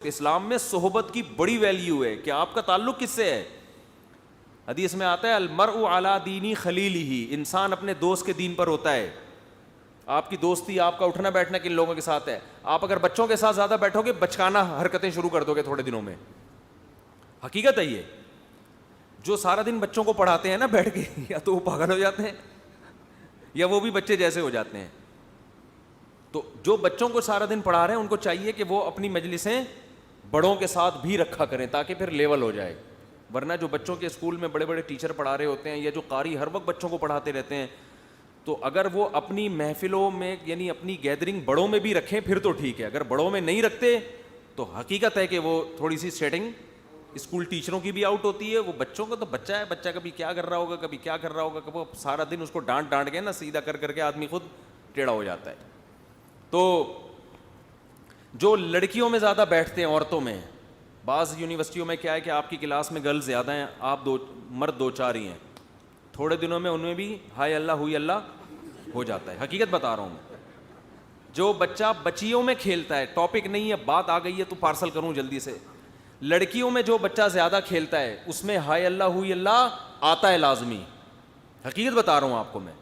اسلام میں صحبت کی بڑی ویلیو ہے کہ آپ کا تعلق کس سے ہے. حدیث میں آتا ہے المرء علی دینی خلیلہ، انسان اپنے دوست کے دین پر ہوتا ہے. آپ کی دوستی، آپ کا اٹھنا بیٹھنا کن لوگوں کے ساتھ ہے. آپ اگر بچوں کے ساتھ زیادہ بیٹھو گے بچکانا حرکتیں شروع کر دو گے تھوڑے دنوں میں. حقیقت ہے یہ. جو سارا دن بچوں کو پڑھاتے ہیں نا بیٹھ کے، یا تو وہ پاگل ہو جاتے ہیں یا وہ بھی بچے جیسے ہو جاتے ہیں. تو جو بچوں کو سارا دن پڑھا رہے ہیں ان کو چاہیے کہ وہ اپنی مجلسیں بڑوں کے ساتھ بھی رکھا کریں تاکہ پھر لیول ہو جائے. ورنہ جو بچوں کے اسکول میں بڑے بڑے ٹیچر پڑھا رہے ہوتے ہیں یا جو قاری ہر وقت بچوں کو پڑھاتے رہتے ہیں، تو اگر وہ اپنی محفلوں میں یعنی اپنی گیدرنگ بڑوں میں بھی رکھیں پھر تو ٹھیک ہے. اگر بڑوں میں نہیں رکھتے تو حقیقت ہے کہ وہ تھوڑی سی سیٹنگ اسکول ٹیچروں کی بھی آؤٹ ہوتی ہے. وہ بچوں کا تو بچہ ہے، بچہ کبھی کیا کر رہا ہوگا کبھی کیا کر رہا ہوگا، وہ سارا دن اس کو ڈانٹ ڈانٹ کے نا سیدھا کر کر کے آدمی خود ٹیڑھا ہو جاتا ہے. تو جو لڑکیوں میں زیادہ بیٹھتے ہیں عورتوں میں، بعض یونیورسٹیوں میں کیا ہے کہ آپ کی کلاس میں گرلز زیادہ ہیں، آپ مرد دو چار ہی ہیں، تھوڑے دنوں میں ان میں بھی ہائے اللہ ہوئی اللہ ہو جاتا ہے. حقیقت بتا رہا ہوں میں. جو بچہ بچیوں میں کھیلتا ہے، ٹاپک نہیں ہے بات آ گئی ہے تو پارسل کروں جلدی سے، لڑکیوں میں جو بچہ زیادہ کھیلتا ہے اس میں ہائے اللہ ہوئی اللہ آتا ہے لازمی. حقیقت بتا رہا ہوں آپ کو میں.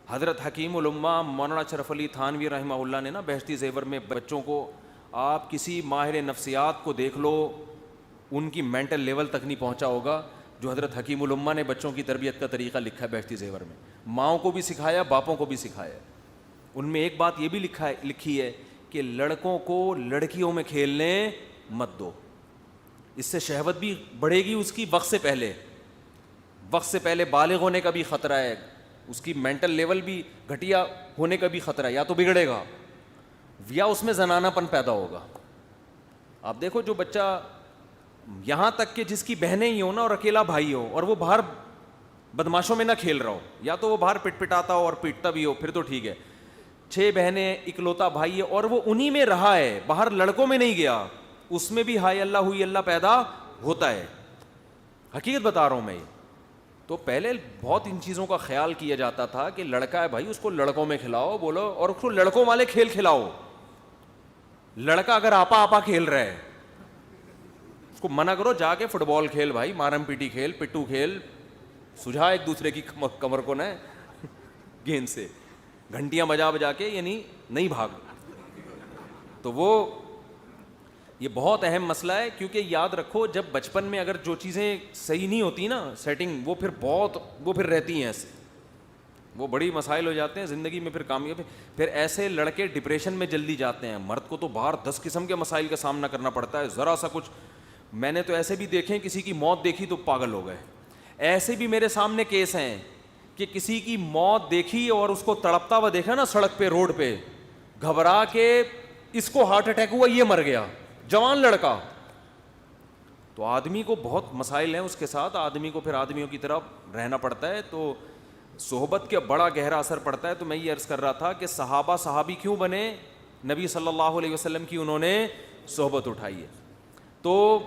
حضرت حکیم الامہ مولانا اشرف علی تھانوی رحمہ اللہ نے نا بہشتی زیور میں بچوں کو، آپ کسی ماہر نفسیات کو دیکھ لو ان کی مینٹل لیول تک نہیں پہنچا ہوگا جو حضرت حکیم الامہ نے بچوں کی تربیت کا طریقہ لکھا ہے بہشتی زیور میں. ماؤں کو بھی سکھایا، باپوں کو بھی سکھایا. ان میں ایک بات یہ بھی لکھی ہے کہ لڑکوں کو لڑکیوں میں کھیلنے مت دو، اس سے شہوت بھی بڑھے گی اس کی وقت سے پہلے بالغ ہونے کا بھی خطرہ ہے، اس کی مینٹل لیول بھی گھٹیا ہونے کا بھی خطرہ ہے، یا تو بگڑے گا یا اس میں زنانہ پن پیدا ہوگا. آپ دیکھو جو بچہ یہاں تک کہ جس کی بہنیں ہی ہوں نا اور اکیلا بھائی ہو اور وہ باہر بدماشوں میں نہ کھیل رہا ہو، یا تو وہ باہر پٹ پٹاتا ہو اور پیٹتا بھی ہو پھر تو ٹھیک ہے. 6 بہنیں اکلوتا بھائی ہے اور وہ انہی میں رہا ہے، باہر لڑکوں میں نہیں گیا، اس میں بھی ہائے اللہ ہوئی اللہ پیدا ہوتا ہے. حقیقت بتا رہا ہوں میں. تو پہلے بہت ان چیزوں کا خیال کیا جاتا تھا کہ لڑکا ہے بھائی اس کو لڑکوں میں کھلاؤ بولو، اور اس کو لڑکوں والے کھیل کھلاؤ. لڑکا اگر آپا کھیل رہا ہے اس کو منع کرو، جا کے فٹ بال کھیل بھائی، مارم پیٹی کھیل، پٹو کھیل، سجھا ایک دوسرے کی کمر کو نا گیند سے گھنٹیاں بجا کے، یعنی نہیں بھاگ. تو وہ یہ بہت اہم مسئلہ ہے، کیونکہ یاد رکھو جب بچپن میں اگر جو چیزیں صحیح نہیں ہوتی نا سیٹنگ، وہ پھر رہتی ہیں، وہ بڑی مسائل ہو جاتے ہیں زندگی میں. پھر کامیاب پھر ایسے لڑکے ڈپریشن میں جلدی جاتے ہیں. مرد کو تو باہر 10 قسم کے مسائل کا سامنا کرنا پڑتا ہے، ذرا سا کچھ. میں نے تو ایسے بھی دیکھے کسی کی موت دیکھی تو پاگل ہو گئے. ایسے بھی میرے سامنے کیس ہیں کہ کسی کی موت دیکھی اور اس کو تڑپتا ہوا دیکھا نا سڑک پہ روڈ پہ، گھبرا کے اس کو ہارٹ اٹیک ہوا یہ مر گیا، جوان لڑکا. تو آدمی کو بہت مسائل ہیں اس کے ساتھ، آدمی کو پھر آدمیوں کی طرح رہنا پڑتا ہے. تو صحبت کا بڑا گہرا اثر پڑتا ہے. تو میں یہ عرض کر رہا تھا کہ صحابی کیوں بنے؟ نبی صلی اللہ علیہ وسلم کی انہوں نے صحبت اٹھائی ہے. تو